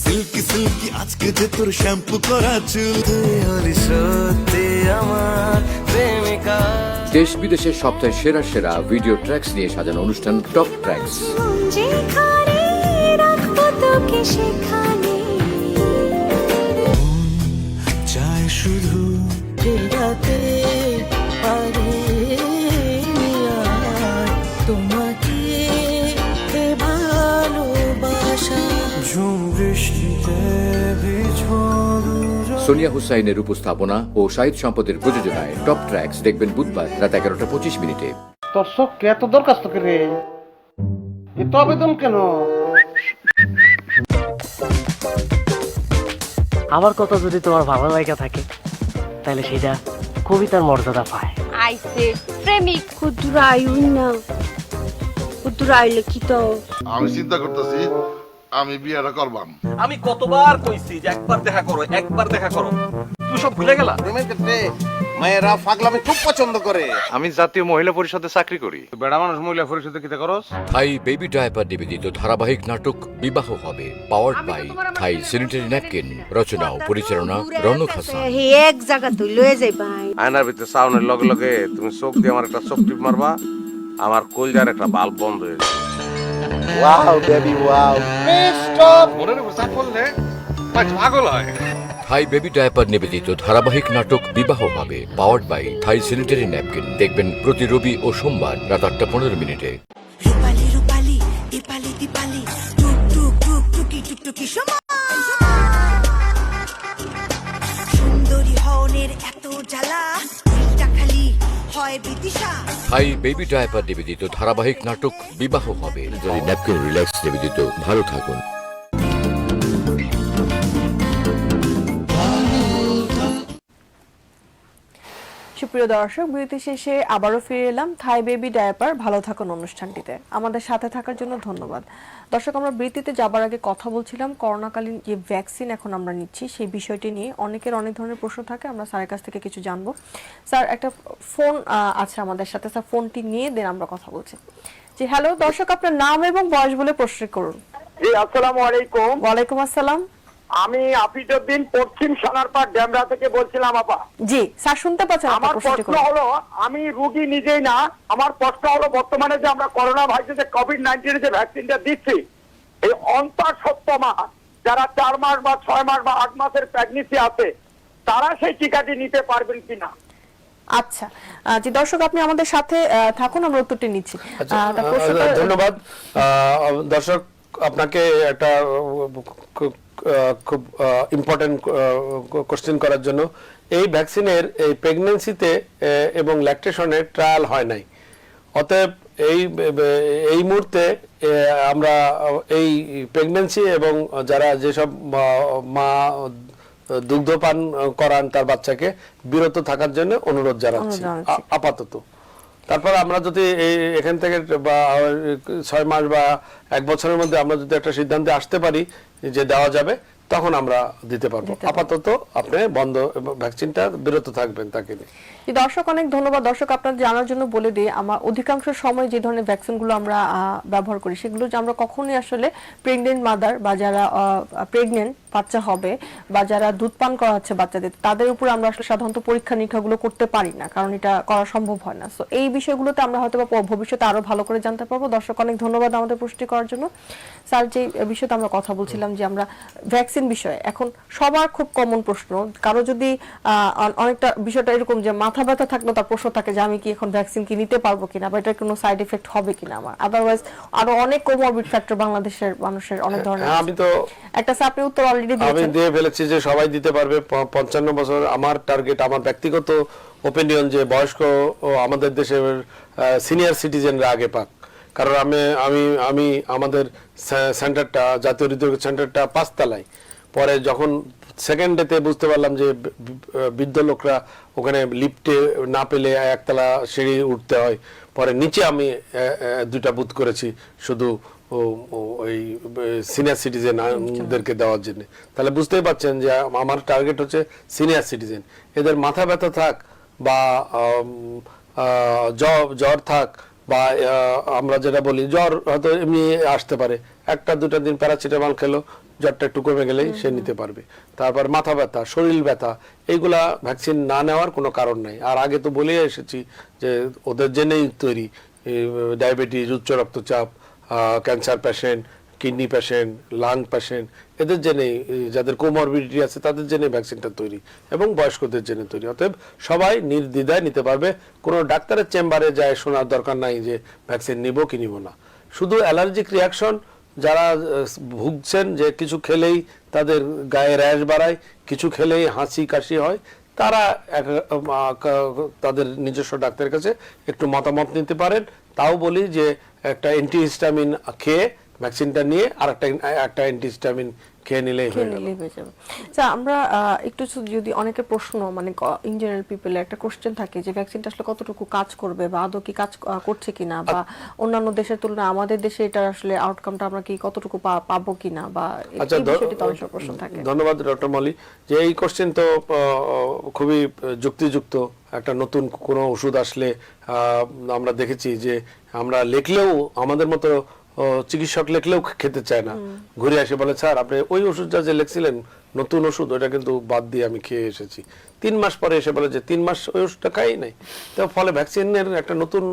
সিল্কি সিল্কি আজকে যে তোর শ্যাম্পু করা চুল হলি সত্যি আমার প্রেমিকা। দেশ বিদেশের সবচেয়ে সেরা সেরা ভিডিও ট্র্যাক্স নিয়ে সাজানো অনুষ্ঠান টপ ট্র্যাক্স। চায় শুধু তোমাকে ভালোবাসা ঝুম বৃষ্টিতে সোনিয়া হুসাইনের উপস্থাপনা ও শাহিদ সম্পদের প্রযোজনায় টপ ট্র্যাক্স দেখবেন বুধবার রাত 11:25। তোর চোখকে এত দরখাস্ত করে এত আবেদন কেন? আমার কথা যদি তোমার ভালো লাগা থাকে তাহলে সেটা কবিতার মর্যাদা পায়। আইসে প্রেমিক কুদুর আইউন না কুদুর আইলে কি তো আমি চিন্তা করতেছি আমি বিয়েটা করবাম। আমি কতবার কইছি যে একবার দেখা করো, একবার দেখা করো, তুই সব ভুলে গেলা? প্রেমের ক্ষেত্রে মায়েরা পাগলামি খুব পছন্দ করে। আমি জাতীয় মহিলা পরিষদে চাকরি করি। বেড়া মানুষ মহিলা পরিষদে কিতে করস? থাই বেবি ডায়াপার নিবেদিত ধারাবাহিক নাটক বিবাহ হবে powered by Thai sanitary napkin, রচনা ও পরিচালনা রনক হাসান। এক জায়গা তুই লয়ে যাই ভাই আয়নার ভিতরে সাউনের লগে লগে তুমি চোখ দিয়ে আমার একটা চোখ টিপ মারবা, আমার কলজার একটা বাল্ব বন্ধ হয়ে যাবে। Wow baby wow. স্টপ। মনের উপর চাপ পড়লে পাগল হয়। থাই বেবি ডায়াপার নিবেদিত ধারাবাহিক নাটক বিবাহ হবে powered by Thai sanitary napkin দেখবেন প্রতি রবি ও সোমবার রাত 8:15। রূপালি রূপালি দীপালি দীপালি টুক টুক টুক টুকি টুকটুকি সুন্দরী হওনের এত জ্বালা দিলটা খালি হয় বিদিশা। থাই বেবি ডায়াপার নিবেদিত ধারাবাহিক নাটক বিবাহ হবে ন্যাপকিন রিল্যাক্স নিবেদিত ভালো থাকুন। সুপ্রিয় দর্শক, বিরতি শেষে আবারও ফিরে এলাম থাই বেবি ডায়াপার ভালো থাকুন অনুষ্ঠানটিতে। আমাদের সাথে থাকার জন্য ধন্যবাদ। দর্শক, আমরা বিরতিতে যাবার আগে কথা বলছিলাম করোনাকালীন যে ভ্যাকসিন এখন আমরা নিচ্ছি সেই বিষয়টি নিয়ে অনেকের অনেক ধরনের প্রশ্ন থাকে, আমরা স্যারের কাছ থেকে কিছু জানবো। স্যার, একটা ফোন আছে আমাদের সাথে, স্যার ফোনটি নিয়ে দেন আমরা কথা বলছি। জি হ্যালো দর্শক, আপনার নাম এবং বয়স বলে প্রশ্ন করুন। জি আসসালামু আলাইকুম। ওয়ালাইকুম আসসালাম। আমি আফিজউদ্দিন পশ্চিম সোনারপাড় ড্যামরা থেকে বলছিলাম আপা। জি স্যার, শুনতে পাচ্ছেন? আমার প্রশ্ন হলো, আমি রোগী নিজেই না, আমার প্রশ্ন হলো বর্তমানে যে আমরা করোনা ভাইরাসে যে কোভিড-19 যে ভ্যাকসিনটা দিচ্ছি, এই অন্তঃসত্ত্ব মা যারা 4 মাস বা 6 মাস বা 8 মাসের প্রেগন্যান্সি আছে তারা সেই টিকাটি নিতে পারবেন কিনা? আচ্ছা জি দর্শক, আপনি আমাদের সাথে থাকুন, আমরা উত্তরটি নিচ্ছি। ধন্যবাদ দর্শক, আপনাকে একটা খুব ইম্পর্টেন্ট কোশ্চেন করার জন্য। এই ভ্যাকসিনের এই প্রেগন্যান্সিতে এবং ল্যাকটেশনের ট্রায়াল হয় নাই, অতএব এই মুহূর্তে আমরা এই প্রেগন্যান্সি এবং যারা যেসব মা দুগ্ধপান করান তার বাচ্চাকে বিরত থাকার জন্য অনুরোধ জানাচ্ছি আপাতত। তারপর আমরা যদি এখান থেকে 6 মাস বা 1 বছরের মধ্যে আমরা যদি একটা সিদ্ধান্তে আসতে পারি যে দেওয়া যাবে, তখন আমরা দিতে পারবো। আপাতত আপনি বন্ধ ভ্যাকসিনটা বিরত থাকবেন তাকে নিয়ে। দর্শক অনেক ধন্যবাদ। দর্শক, আপনার জানার জন্য বলে দিই, আমার অধিকাংশ সময় যে ধরনের ভ্যাকসিনগুলো আমরা ব্যবহার করি সেগুলো যে আমরা কখনোই আসলে প্রেগনেন্ট মাদার বা যারা প্রেগনেন্ট বাচ্চা হবে বা যারা দুধ পান করা হচ্ছে বাচ্চাদের, তাদের উপর আমরা আসলে সাধারণত পরীক্ষা নিরীক্ষাগুলো করতে পারি না, কারণ এটা করা সম্ভব হয় না। সো এই বিষয়গুলোতে আমরা হয়তো বা ভবিষ্যতে আরো ভালো করে জানতে পারবো। দর্শক অনেক ধন্যবাদ আমাদের প্রশ্নটি করার জন্য। স্যার, যে বিষয়টা আমরা কথা বলছিলাম যে আমরা ভ্যাকসিন বিষয়ে, এখন সবার খুব কমন প্রশ্ন, কারো যদি অনেকটা বিষয়টা এরকম যে মাথা ব্যথা থাকলে তার প্রশ্ন থাকে যে আমি কি এখন ভ্যাকসিন কি নিতে পারবো কিনা, বা এটার কোনো সাইড এফেক্ট হবে কিনা আমার, আদারওয়াইজ আরো অনেক কোমরবিড ফ্যাক্টর বাংলাদেশের মানুষের অনেক ধরনের। আমি তো একটা আপনি উত্তর অলরেডি দিয়েছেন। আমি দিয়ে ফেলেছি যে সবাই দিতে পারবে। 55 বছর আমার টার্গেট, আমার ব্যক্তিগত ওপিনিয়ন যে বয়স্ক ও আমাদের দেশের সিনিয়র সিটিজেনরা আগে পাক, কারণ আমি আমাদের সেন্টারটা, জাতীয় হৃদরোগ সেন্টারটা 5 তলায়। পরে যখন সেকেন্ড ডেতে বুঝতে পারলাম যে বৃদ্ধ লোকরা ওখানে লিফটে না পেলে 1 তলা সিঁড়ি উঠতে হয়, পরে নিচে আমি 2টা বুথ করেছি শুধু ওই সিনিয়র সিটিজেনদেরকে দেওয়ার জন্য। তাহলে বুঝতেই পারছেন যে আমার টার্গেট হচ্ছে সিনিয়র সিটিজেন। এদের মাথা ব্যথা থাক বা জ্বর থাক বা আমরা যেটা বলি জ্বর হয়তো এমনি আসতে পারে, 1-2 দিন প্যারাসিটামল খেলো, জ্বরটা একটু কমে গেলেই সে নিতে পারবে। তারপর মাথা ব্যথা, শরীর ব্যথা, এইগুলা ভ্যাকসিন না নেওয়ার কোনো কারণ নাই। আর আগে তো বলে এসেছি যে ওদের জন্যই তৈরি, ডায়াবেটিস, উচ্চ রক্তচাপ, cancer patient, kidney patient, lung patient, এদের জন্যই, যাদের কোমরবিডিটি আছে তাদের জন্য ভ্যাকসিনটা তৈরি এবং বয়স্কদের জন্য তৈরি। অতএব সবাই নির্দ্বিধায় নিতে পারবে, কোনো ডাক্তারের চেম্বারে যায় শোনার দরকার নাই যে ভ্যাকসিন নিব কি নিব না। শুধু অ্যালার্জিক রিয়াকশন যারা ভুগছেন, যে কিছু খেলেই তাদের গায়ে র্যাশ বাড়ায়, কিছু খেলেই হাসি কাশি হয়, তারা তাদের নিজস্ব ডাক্তারের কাছে একটু মতামত নিতে পারেন। তাও বলি যে একটা অ্যান্টিহিস্টামিন খেয়ে ভ্যাকসিনটা নিয়ে আর একটা অ্যান্টিহিস্টামিন খেয়ে নিলেই হয়ে যাবে। আচ্ছা, আমরা একটু যদি অনেকের প্রশ্ন, মানে ইন জেনারেল পিপলের একটা কোশ্চেন থাকে যে ভ্যাকসিনটা আসলে কতটুকু কাজ করবে বা আদৌ কি কাজ করছে কিনা, বা অন্যান্য দেশের তুলনায় আমাদের দেশে এটা আসলে আউটকামটা আমরা কি কতটুকু পাবো কিনা, বা এই বিষয়টি তো অনেক প্রশ্ন থাকে। ধন্যবাদ ডক্টর মলি, যে এই কোশ্চেন তো খুবই যুক্তিযুক্ত। একটা নতুন কোনো ওষুধ আসলে আমরা দেখেছি যে আমরা লিখলেও, আমাদের মতো চিকিৎসক লিখলেও খেতে চায় না, ঘুরে আসে বলে স্যার আপনি ওই ওষুধটা যে লিখছিলেন নতুন ওষুধ, ওটা কিন্তু বাদ দিয়ে আমি খেয়ে এসেছি। 3 মাস পরে এসে বলে যে 3 মাস ওই ওষুধটা খাই নাই। তো ফলে ভ্যাকসিনের একটা নতুন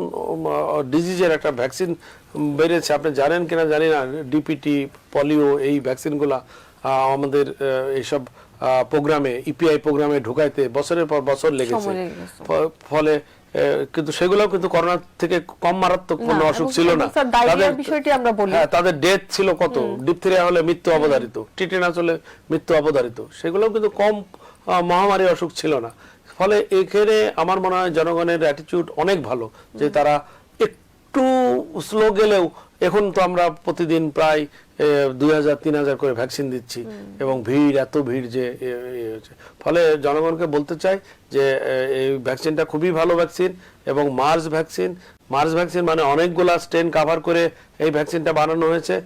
ডিজিজের একটা ভ্যাকসিন বেরিয়েছে, আপনি জানেন কিনা জানি না, ডিপিটি, পলিও, এই ভ্যাকসিনগুলা আমাদের এইসব প্রোগ্রামে, ইপিআই প্রোগ্রামে ঢুকাইতে বছরের পর বছর লেগেছে। ফলে কিন্তু সেগুলোও কিন্তু করোনা থেকে কম মারাত্মক কোনো অসুখ ছিল না। তাদের ডেথ ছিল কত, ডিপথেরিয়া হলে মৃত্যু অবধারিত, টিটেনাস হলে মৃত্যু অবধারিত, সেগুলোও কিন্তু কম মহামারী অসুখ ছিল না। ফলে এখানে আমার মনে হয় জনগণের অ্যাটিটিউড অনেক ভালো, যে তারা একটু স্লো গেলেও, এখন তো আমরা প্রতিদিন প্রায় 2000-3000 করে ভ্যাকসিন দিচ্ছি এবং এত ভিড় যে ফলে জনগণকে বলতে চাই যে এই ভ্যাকসিনটা খুবই ভালো ভ্যাকসিন। এবং মার্স ভ্যাকসিন মানে অনেকগুলা স্ট্রেন কাভার করে এই ভ্যাকসিনটা বানানো হয়েছে।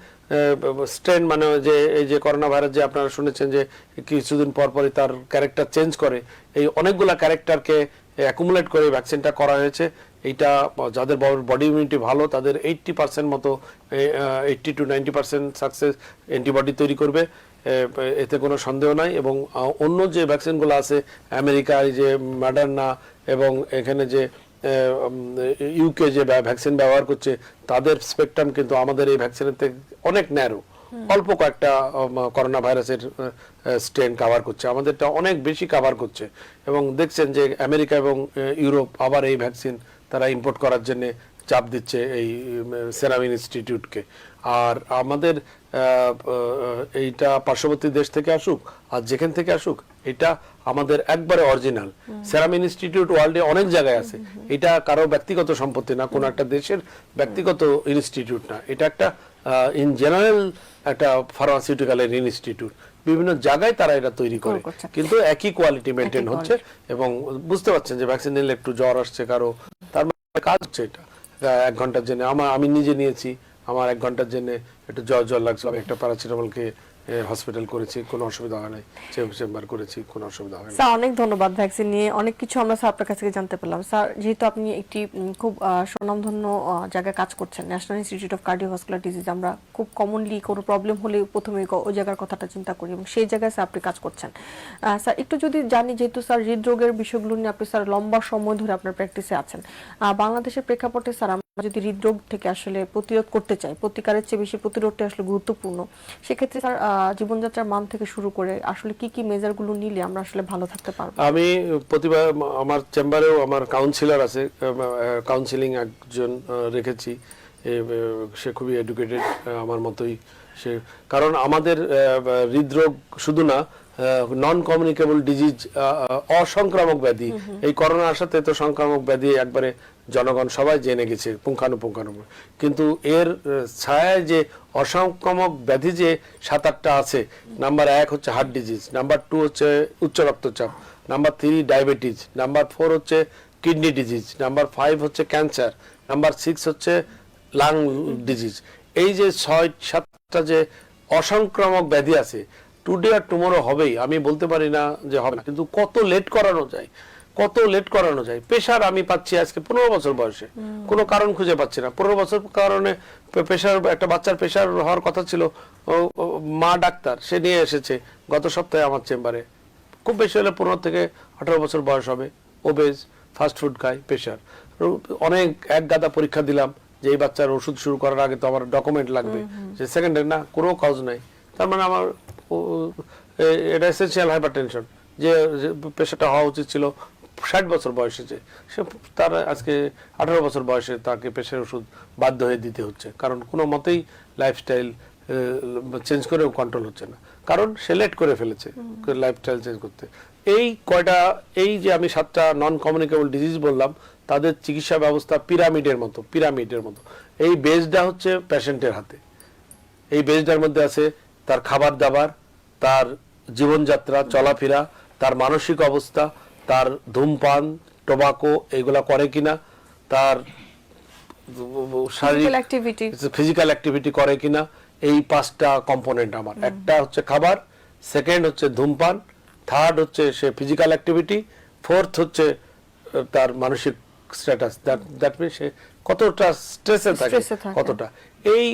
স্ট্রেন মানে যে এই যে করোনা ভাইরাস যে আপনারা শুনেছেন যে কিছুদিন পর পরই তার ক্যারেক্টার চেঞ্জ করে, এই অনেকগুলা ক্যারেক্টারকে অ্যাকুমুলেট করে ভ্যাকসিনটা করা হয়েছে। এইটা যাদের বডি ইমিউনিটি ভালো তাদের 80% মতো, 80 to 90% সাকসেস অ্যান্টিবডি তৈরি করবে, এতে কোনো সন্দেহ নাই। এবং অন্য যে ভ্যাকসিনগুলো আছে আমেরিকায়, যে মডার্না এবং এখানে যে ইউকে যে ভ্যাকসিন ব্যবহার করছে, তাদের স্পেকট্রাম কিন্তু আমাদের এই ভ্যাকসিনের থেকে অনেক ন্যারো, অল্প কয়েকটা করোনা ভাইরাসের স্ট্রেন কভার করছে, আমাদেরটা অনেক বেশি কভার করছে। এবং দেখছেন যে আমেরিকা এবং ইউরোপ আবার এই ভ্যাকসিন তারা ইম্পোর্ট করার জন্য চাপ দিচ্ছে এই সেরাম ইনস্টিটিউটকে। আর আমাদের এইটা পার্শ্ববর্তী দেশ থেকে আসুক আর যেখান থেকে আসুক, এটা আমাদের একবারে অরিজিনাল। সেরাম ইনস্টিটিউট ওয়ার্ল্ডে অনেক জায়গায় আছে, এটা কারো ব্যক্তিগত সম্পত্তি না, কোনো একটা দেশের ব্যক্তিগত ইনস্টিটিউট না, এটা একটা ইন জেনারেল একটা ফার্মাসিউটিক্যালের ইনস্টিটিউট। বিভিন্ন জায়গায় তারা এটা তৈরি করে, কিন্তু একই কোয়ালিটি মেনটেন হচ্ছে। এবং বুঝতে পারছেন যে ভ্যাকসিন নিলে একটু জ্বর আসছে কারো, তার মানে কাজ হচ্ছে এটা 1 ঘন্টার জন্য। আমি নিজে নিয়েছি, আমার 1 ঘন্টার জন্য একটু জ্বর লাগছিল, একটা প্যারাসিটামলকে হসপিটাল করেছি, কোনো অসুবিধা হয় নাই, চেম্বার করেছি, কোনো অসুবিধা হয় না। স্যার অনেক ধন্যবাদ, ভ্যাকসিন নিয়ে অনেক কিছু আমরা স্যার আপনার কাছ থেকে জানতে পেলাম। স্যার যেহেতু আপনি একটি খুব স্বনামধন্য জায়গায় কাজ করছেন, national institute of cardiovascular disease, আমরা খুব কমনলি কোনো প্রবলেম হলে প্রথমে ওই জায়গার কথাটা চিন্তা করি এবং সেই জায়গায় স্যার আপনি কাজ করছেন। স্যার একটু যদি জানি, যেহেতু স্যার হৃদরোগের বিষয়গুলো নিয়ে আপনি স্যার লম্বা সময় ধরে আপনার প্র্যাকটিসে আছেন, বাংলাদেশের প্রেক্ষাপটে স্যার যদি হৃদরোগ থেকে আসলে প্রতিরোধ করতে চাই, প্রতিকারের চেয়ে বেশি প্রতিরোধটা আসলে গুরুত্বপূর্ণ, সেক্ষেত্রে স্যার জীবনযাত্রার মান থেকে শুরু করে আসলে কি কি মেজারগুলো নিলে আমরা আসলে ভালো থাকতে পারবো? আমি প্রতিবার আমার চেম্বারেও আমার কাউন্সিলর আছে, কাউন্সিলিং একজন রেখেছি, সে খুবই এডুকেটেড আমার মতোই সে। কারণ আমাদের হৃদরোগ শুধু না, নন কমিউনিকেবল ডিজিজ, অসংক্রামক ব্যাধি। এই করোনা আসাতে তো সংক্রামক ব্যাধি একবারে জনগণ সবাই জেনে গেছে পুঙ্খানুপুঙ্খানু, কিন্তু এর ছায়ায় যে অসংক্রামক ব্যাধি যে 7-8টা আছে, নাম্বার 1 হচ্ছে হার্ট ডিজিজ, নাম্বার 2 হচ্ছে উচ্চ রক্তচাপ, নাম্বার 3 ডায়াবেটিস, নাম্বার 4 হচ্ছে কিডনি ডিজিজ, নাম্বার 5 হচ্ছে ক্যান্সার, নাম্বার 6 হচ্ছে লাং ডিজিজ। এই যে 6-7টা যে অসংক্রামক ব্যাধি আছে, টুডে আর টুমোরো হবেই, আমি বলতে পারি না যে হবে না, কিন্তু কত লেট করানো যায়, কত লেট করানো যায়। প্রেশার আমি পাচ্ছি আজকে 15 বছর বয়সে, কোনো কারণ খুঁজে পাচ্ছি না। 15 বছর কারণে প্রেশার, একটা বাচ্চার প্রেশার হওয়ার কথা ছিল, মা ডাক্তার সে নিয়ে এসেছে গত সপ্তাহে আমার চেম্বারে, খুব বেশি হলে 15 থেকে 18 বছর বয়স হবে, ওবেজ, ফাস্ট ফুড খায়, প্রেশার। অনেক এক গাদা পরীক্ষা দিলাম যে এই বাচ্চার ওষুধ শুরু করার আগে তো আমার ডকুমেন্ট লাগবে, যে সেকেন্ডে না, কোনো কাজ নাই। তার মানে আমার এটা এসেন্সিয়াল হাইপারটেনশন, যে প্রেশারটা হওয়া উচিত ছিল 60 বছর বয়সে, যে সে তার আজকে 18 বছর বয়সে তাকে প্রেশার ওষুধ বাধ্য হয়ে দিতে হচ্ছে, কারণ কোনো মতেই লাইফস্টাইল চেঞ্জ করেও কন্ট্রোল হচ্ছে না, কারণ সে লেট করে ফেলেছে লাইফস্টাইল চেঞ্জ করতে। এই কয়টা, এই যে আমি 7টা নন কমিউনিকেবল ডিজিজ বললাম, তাদের চিকিৎসা ব্যবস্থা পিরামিডের মতো, পিরামিডের মতো। এই বেসটা হচ্ছে পেশেন্টের হাতে, এই বেসটার মধ্যে আছে তার খাবার দাবার, তার জীবনযাত্রা, চলাফেরা, তার মানসিক অবস্থা, তার ধূমপান, টোবাকো এগুলা করে কিনা, তার শারীরিক ফিজিক্যাল অ্যাক্টিভিটি করে কিনা, এই 5টা কম্পোনেন্ট আমার। একটা হচ্ছে খাবার, সেকেন্ড হচ্ছে ধূমপান, থার্ড হচ্ছে সে ফিজিক্যাল অ্যাক্টিভিটি, ফোর্থ হচ্ছে তার মানসিক স্ট্যাটাস, দ্যাট মিন সে কতটা স্ট্রেসে থাকে, কতটা। এই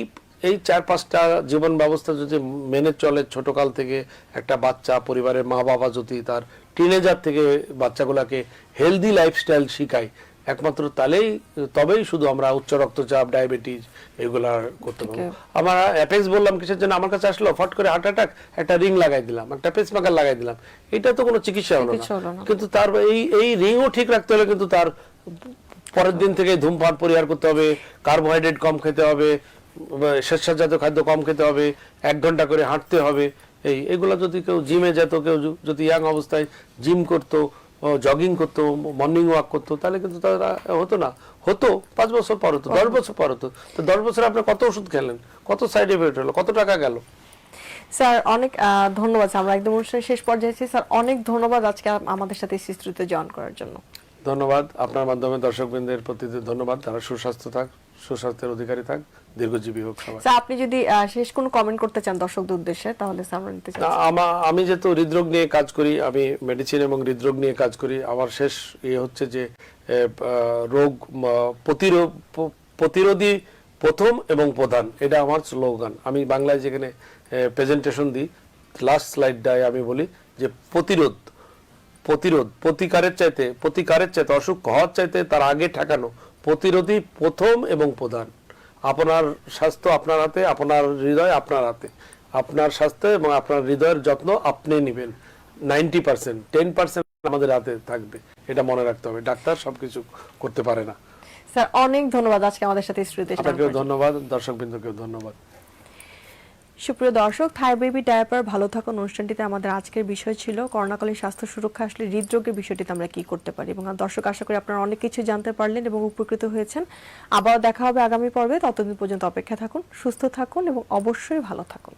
4-5টা জীবন ব্যবস্থা যদি মেনে চলে ছোটকাল থেকে, একটা বাচ্চা পরিবারের মা বাবা যদি তার টিনেজার থেকে বাচ্চাগুলোকে হেলদি লাইফস্টাইল শিখায়, একমাত্র তবেই শুধু আমরা উচ্চ রক্তচাপ, ডায়াবেটিস এগুলা করতে পারবো। আমার অ্যাপেক্স বললাম কিসের জন্য, আমার কাছে আসলো ফট করে হার্ট অ্যাটাক, একটা রিং লাগাই দিলাম, একটা পেসমেকার লাগাই দিলাম, এটা তো কোনো চিকিৎসা হলো না। কিন্তু তার এই রিংও ঠিক রাখতে হলে কিন্তু তার পরের দিন থেকে ধূমপান পরিহার করতে হবে, কার্বোহাইড্রেট কম খেতে হবে, শ্বেতসারজাত খাদ্য কম খেতে হবে, 1 ঘন্টা করে হাঁটতে হবে। এগুলো যদি কেউ জিমে যেত, কেউ যদি ইয়াং অবস্থায় জিম করতো, জগিং করতো, মর্নিং ওয়াক করতো, তাহলে কিন্তু তারা হতো না। হতো 5 বছর পর হতো, 10 বছর পর হতো। তো 10 বছরে আপনি কত ওষুধ খেলেন, কত সাইড এফেক্ট হলো, কত টাকা গেল। স্যার অনেক ধন্যবাদ। আমরা একদম অনুষ্ঠানের শেষ পর্যায়ে আছি স্যার, অনেক ধন্যবাদ আজকে আমাদের সাথে সিস্ট্রিতে জয়েন করার জন্য। ধন্যবাদ আপনার মাধ্যমে দর্শকবৃন্দের প্রতি ধন্যবাদ। তারা সুস্বাস্থ্য থাক, সুস্বাস্থ্যের অধিকারী থাক, দীর্ঘজীবী হোক সবাই। স্যার আপনি যদি শেষ কোনো কমেন্ট করতে চান দর্শকদের উদ্দেশ্যে, তাহলে স্যার আমরা নিতে চাই। আমি যেহেতু হৃদরোগ নিয়ে কাজ করি, আমি মেডিসিন এবং হৃদরোগ নিয়ে কাজ করি, আমার শেষ হচ্ছে যে রোগ প্রতিরোধী প্রথম এবং প্রধান, এটা আমার স্লোগান। আমি বাংলায় যেখানে প্রেজেন্টেশন দিই, লাস্ট স্লাইডটায় আমি বলি যে প্রতিকারের চাইতে অসুখ হওয়ার চাইতে তার আগে ঠেকানো, প্রতিরোধী প্রথম এবং প্রধান। আপনার স্বাস্থ্য আপনার হাতে, আপনার হৃদয় আপনার হাতে, আপনার স্বাস্থ্য এবং আপনার হৃদয়ের যত্ন আপনি নেবেন। 90%, 10% আমাদের হাতে থাকবে, এটা মনে রাখতে হবে। ডাক্তার সবকিছু করতে পারে না। স্যার অনেক ধন্যবাদ আজকে আমাদের সাথে স্টুডিওতে। আপনাকেও ধন্যবাদ, দর্শকবৃন্দকেও ধন্যবাদ। সুপ্রিয় দর্শক, থাই বেবি ডায়াপার ভালো থাকুন অনুষ্ঠানটিতে আমাদের আজকের বিষয় ছিল করোনাকালীন স্বাস্থ্য সুরক্ষা, আসলে হৃদরোগের বিষয়টিতে আমরা কি করতে পারি। এবং দর্শক আশা করি আপনারা অনেক কিছু জানতে পারলেন এবং উপকৃত হয়েছেন। আবার দেখা হবে আগামী পর্বে, ততদিন পর্যন্ত অপেক্ষা থাকুন, সুস্থ থাকুন এবং অবশ্যই ভালো থাকুন।